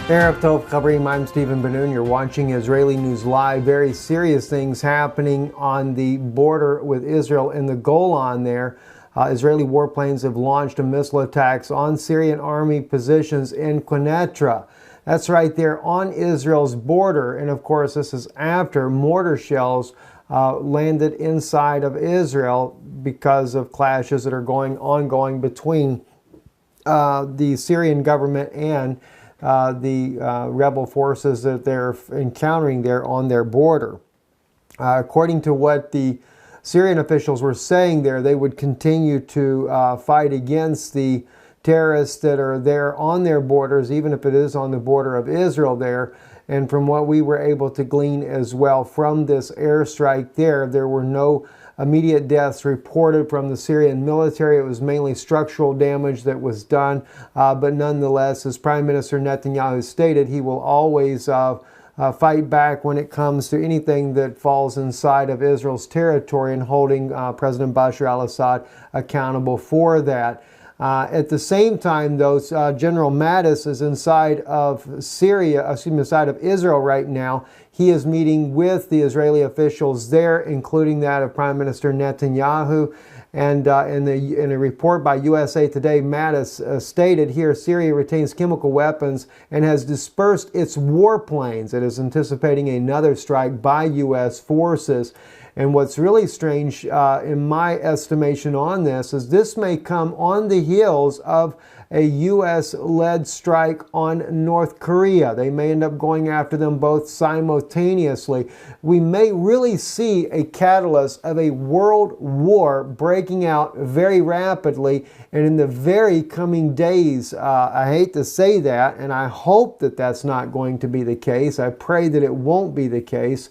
Arab Tov Chabrim, I'm Stephen Benoon. You're watching Israeli News Live. Very serious things happening on the border with Israel in the Golan there. Israeli warplanes have launched missile attacks on Syrian army positions in Quneitra. That's right there on Israel's border. And of course, this is after mortar shells landed inside of Israel because of clashes that are ongoing between the Syrian government and the rebel forces that they're encountering there on their border. According to what the Syrian officials were saying there, they would continue to fight against the terrorists that are there on their borders, even if it is on the border of Israel there. And from what we were able to glean as well from this airstrike there were no immediate deaths reported from the Syrian military. It was mainly structural damage that was done. But nonetheless, as Prime Minister Netanyahu stated, he will always fight back when it comes to anything that falls inside of Israel's territory and holding President Bashar al-Assad accountable for that. At the same time, though, General Mattis is inside of inside of Israel right now. He is meeting with the Israeli officials there, including that of Prime Minister Netanyahu. And in a report by USA Today, Mattis stated here, Syria retains chemical weapons and has dispersed its warplanes. It is anticipating another strike by U.S. forces. And what's really strange, in my estimation on this may come on the heels of a U.S.-led strike on North Korea. They may end up going after them both simultaneously. We may really see a catalyst of a world war breaking out very rapidly and in the very coming days. I hate to say that, and I hope that that's not going to be the case. I pray that it won't be the case.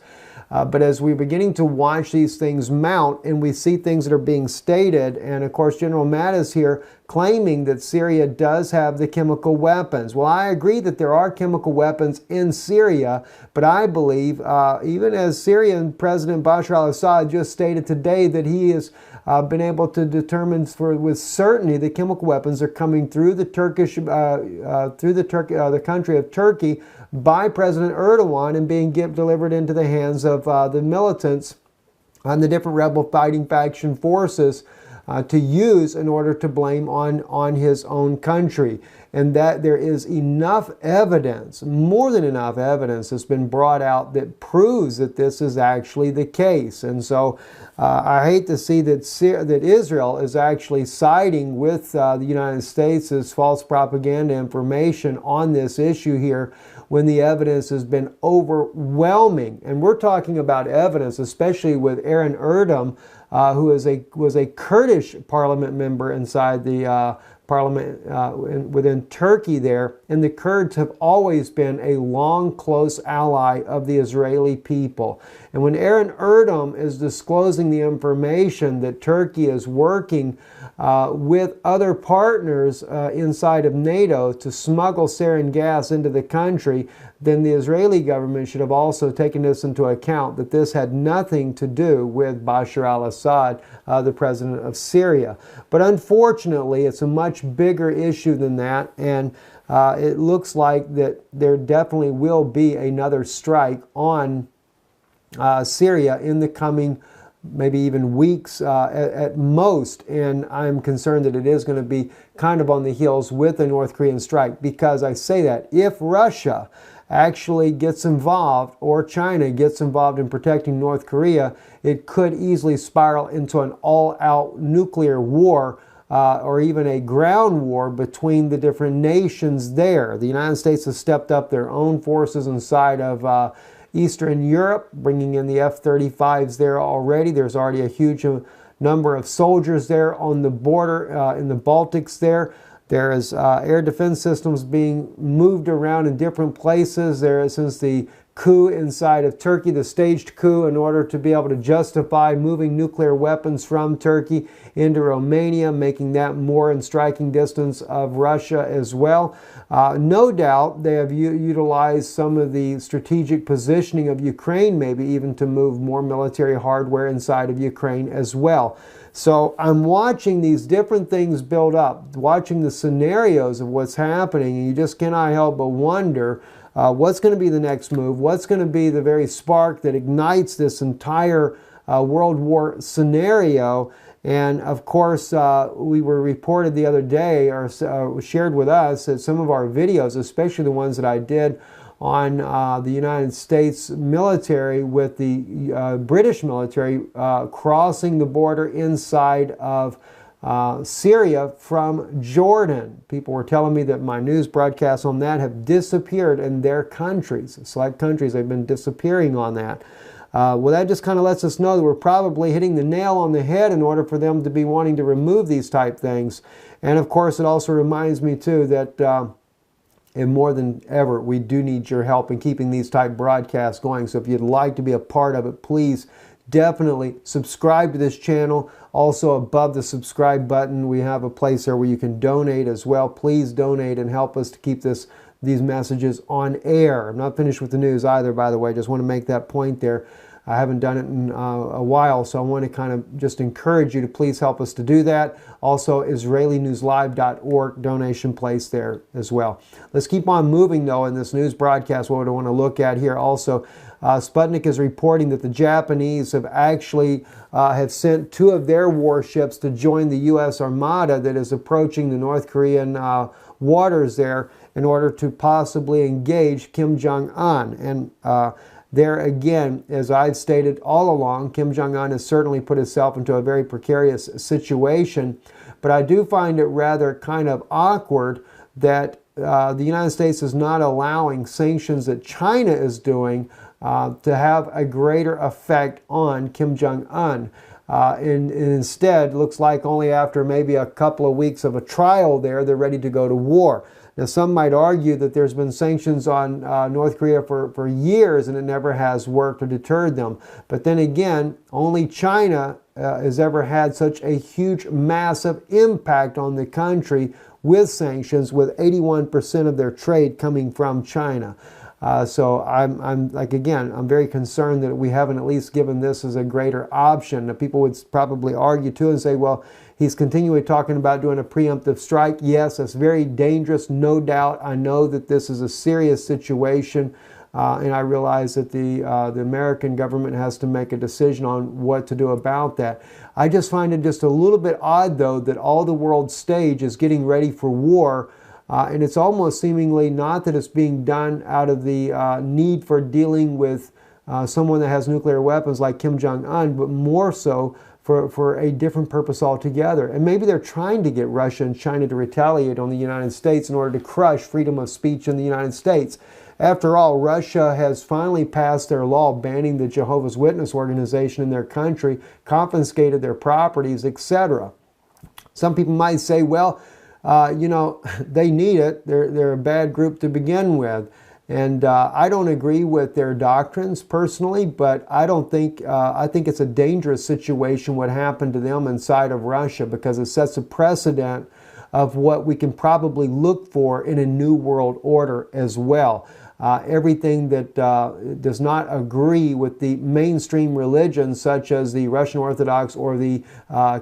But as we're beginning to watch these things mount and we see things that are being stated, and of course General Mattis here claiming that Syria does have the chemical weapons. Well, I agree that there are chemical weapons in Syria, but I believe, even as Syrian President Bashar al-Assad just stated today that he has been able to determine with certainty the chemical weapons are coming through the the country of Turkey by President Erdogan and being delivered into the hands of the militants and the different rebel fighting faction forces to use in order to blame on his own country. And that there is enough evidence, more than enough evidence that's been brought out that proves that this is actually the case. And so I hate to see that Israel is actually siding with the United States as false propaganda information on this issue here when the evidence has been overwhelming. And we're talking about evidence, especially with Aaron Erdem, who was a Kurdish parliament member inside the parliament within Turkey there. And the Kurds have always been a long, close ally of the Israeli people. And when Aaron Erdem is disclosing the information that Turkey is working with other partners inside of NATO to smuggle sarin gas into the country, then the Israeli government should have also taken this into account, that this had nothing to do with Bashar al-Assad, the president of Syria. But unfortunately, it's a much bigger issue than that, and it looks like that there definitely will be another strike on Syria in the coming maybe even weeks at most, and I'm concerned that it is going to be kind of on the heels with the North Korean strike, because I say that if Russia actually gets involved or China gets involved in protecting North Korea, it could easily spiral into an all-out nuclear war or even a ground war between the different nations there. The United States has stepped up their own forces inside of Eastern Europe, bringing in the F-35s there already. There's already a huge number of soldiers there on the border in the Baltics there. There is air defense systems being moved around in different places there since the coup inside of Turkey, the staged coup in order to be able to justify moving nuclear weapons from Turkey into Romania, making that more in striking distance of Russia as well. No doubt they have utilized some of the strategic positioning of Ukraine, maybe even to move more military hardware inside of Ukraine as well. So I'm watching these different things build up, watching the scenarios of what's happening, and you just cannot help but wonder what's going to be the next move, what's going to be the very spark that ignites this entire World War scenario. And of course, we were reported the other day, or shared with us, that some of our videos, especially the ones that I did on the United States military with the British military crossing the border inside of Syria from Jordan. People were telling me that my news broadcasts on that have disappeared in their countries. Select countries have been disappearing on that. Well, that just kind of lets us know that we're probably hitting the nail on the head in order for them to be wanting to remove these type things. And of course, it also reminds me too that and more than ever, we do need your help in keeping these type broadcasts going. So if you'd like to be a part of it, please definitely subscribe to this channel. Also, above the subscribe button, we have a place there where you can donate as well. Please donate and help us to keep these messages on air. I'm not finished with the news either, by the way. Just want to make that point there. I haven't done it in a while, so I want to kind of just encourage you to please help us to do that. Also, IsraeliNewsLive.org, donation place there as well. Let's keep on moving, though, in this news broadcast. What I want to look at here also, Sputnik is reporting that the Japanese have actually have sent 2 of their warships to join the U.S. Armada that is approaching the North Korean waters there in order to possibly engage Kim Jong-un. And there again, as I've stated all along, Kim Jong-un has certainly put himself into a very precarious situation. But I do find it rather kind of awkward that the United States is not allowing sanctions that China is doing to have a greater effect on Kim Jong-un. And instead, looks like only after maybe a couple of weeks of a trial there, they're ready to go to war. Now, some might argue that there's been sanctions on North Korea for years and it never has worked or deterred them. But then again, only China has ever had such a huge, massive impact on the country with sanctions, with 81% of their trade coming from China. So I'm like, again, I'm very concerned that we haven't at least given this as a greater option. Now, people would probably argue too and say, well, he's continually talking about doing a preemptive strike. Yes, that's very dangerous, no doubt. I know that this is a serious situation, and I realize that the American government has to make a decision on what to do about that. I just find it just a little bit odd, though, that all the world stage is getting ready for war. And it's almost seemingly not that it's being done out of the need for dealing with someone that has nuclear weapons like Kim Jong-un, but more so for a different purpose altogether. And maybe they're trying to get Russia and China to retaliate on the United States in order to crush freedom of speech in the United States. After all, Russia has finally passed their law banning the Jehovah's Witness organization in their country, confiscated their properties, etc. Some people might say, well, you know, they need it. They're a bad group to begin with. And I don't agree with their doctrines personally, but I think it's a dangerous situation what happened to them inside of Russia, because it sets a precedent of what we can probably look for in a new world order as well. Everything that does not agree with the mainstream religions, such as the Russian Orthodox or the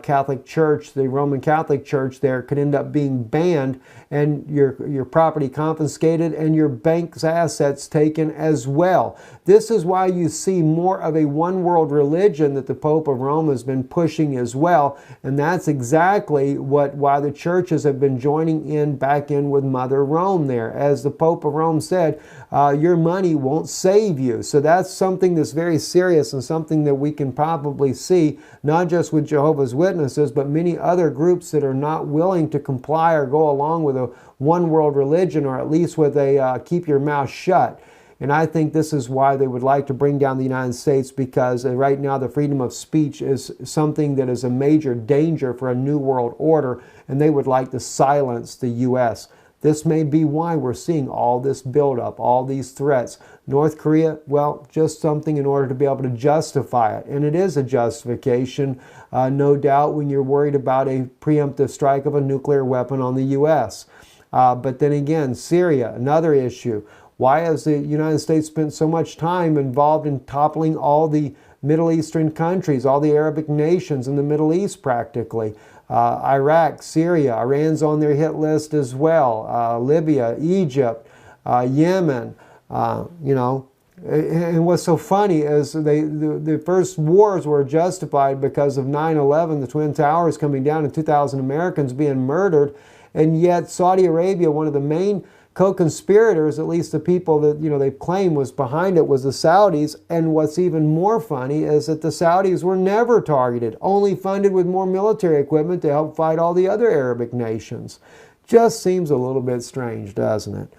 Catholic Church, the Roman Catholic Church, there could end up being banned, and your property confiscated and your bank's assets taken as well. This is why you see more of a one world religion that the Pope of Rome has been pushing as well, and that's exactly why the churches have been joining back in with Mother Rome there. As the Pope of Rome said, your money won't save you. So that's something that's very serious, and something that we can probably see not just with Jehovah's Witnesses, but many other groups that are not willing to comply or go along with a one world religion, or at least with a keep your mouth shut. And I think this is why they would like to bring down the United States, because right now the freedom of speech is something that is a major danger for a new world order, and they would like to silence the U.S. This may be why we're seeing all this buildup, all these threats. North Korea, well, just something in order to be able to justify it. And it is a justification, no doubt, when you're worried about a preemptive strike of a nuclear weapon on the U.S. But then again, Syria, another issue. Why has the United States spent so much time involved in toppling all the Middle Eastern countries, all the Arabic nations in the Middle East practically? Iraq, Syria, Iran's on their hit list as well. Libya, Egypt, Yemen, And what's so funny is the first wars were justified because of 9/11, the Twin Towers coming down, and 2,000 Americans being murdered. And yet Saudi Arabia, one of the main co-conspirators, at least the people that they claim was behind it, was the Saudis. And what's even more funny is that the Saudis were never targeted, only funded with more military equipment to help fight all the other Arabic nations. Just seems a little bit strange, doesn't it?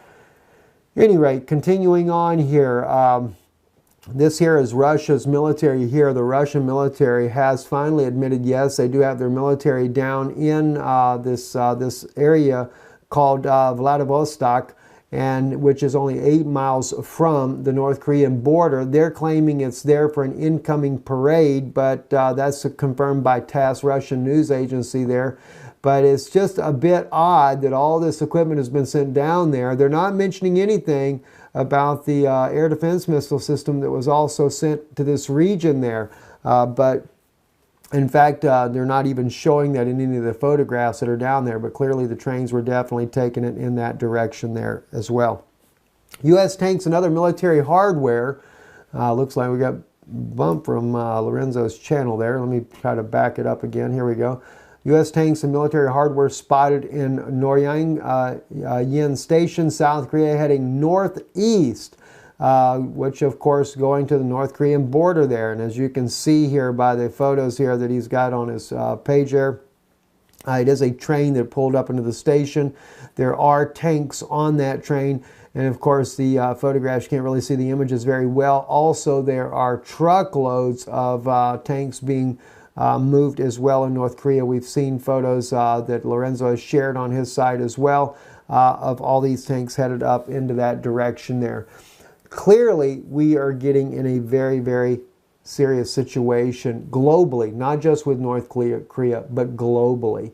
At any rate, continuing on here, this here is Russia's military here. The Russian military has finally admitted, yes, they do have their military down in this area called Vladivostok, and which is only 8 miles from the North Korean border. They're claiming it's there for an incoming parade, but that's confirmed by TASS, Russian news agency there. But it's just a bit odd that all this equipment has been sent down there. They're not mentioning anything about the air defense missile system that was also sent to this region there. But in fact, they're not even showing that in any of the photographs that are down there, but clearly the trains were definitely taking it in that direction there as well. U.S. tanks and other military hardware. Looks like we got bump from Lorenzo's channel there. Let me try to back it up again. Here we go. U.S. tanks and military hardware spotted in Noryang Yin Station, South Korea, heading northeast, which of course going to the North Korean border there. And as you can see here by the photos here that he's got on his page there, it is a train that pulled up into the station. There are tanks on that train. And of course the photographs, you can't really see the images very well. Also, there are truckloads of tanks being moved as well in North Korea. We've seen photos that Lorenzo has shared on his site as well of all these tanks headed up into that direction there. Clearly, we are getting in a very, very serious situation globally, not just with North Korea, but globally.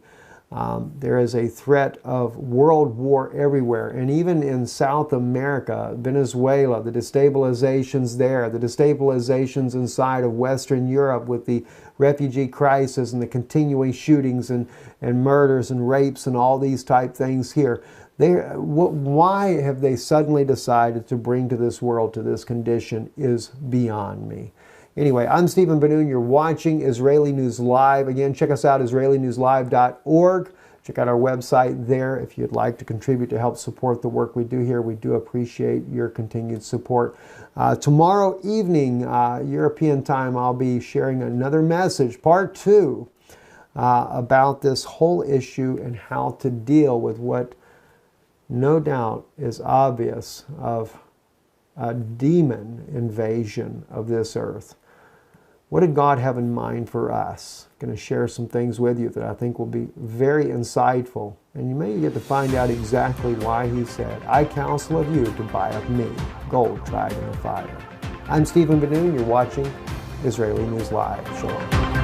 There is a threat of world war everywhere, and even in South America, Venezuela, the destabilizations there, the destabilizations inside of Western Europe with the refugee crisis and the continuing shootings and murders and rapes and all these type things here. Why have they suddenly decided to bring to this world, to this condition, is beyond me. Anyway, I'm Stephen Benoon. You're watching Israeli News Live. Again, check us out, israelinewslive.org. Check out our website there if you'd like to contribute to help support the work we do here. We do appreciate your continued support. Tomorrow evening, European time, I'll be sharing another message, part 2, about this whole issue and how to deal with what no doubt is obvious of a demon invasion of this earth. What did God have in mind for us? I'm going to share some things with you that I think will be very insightful, and you may get to find out exactly why he said, "I counsel of you to buy of me gold tried in the fire." I'm Stephen Benoon. You're watching Israeli News Live. Shalom.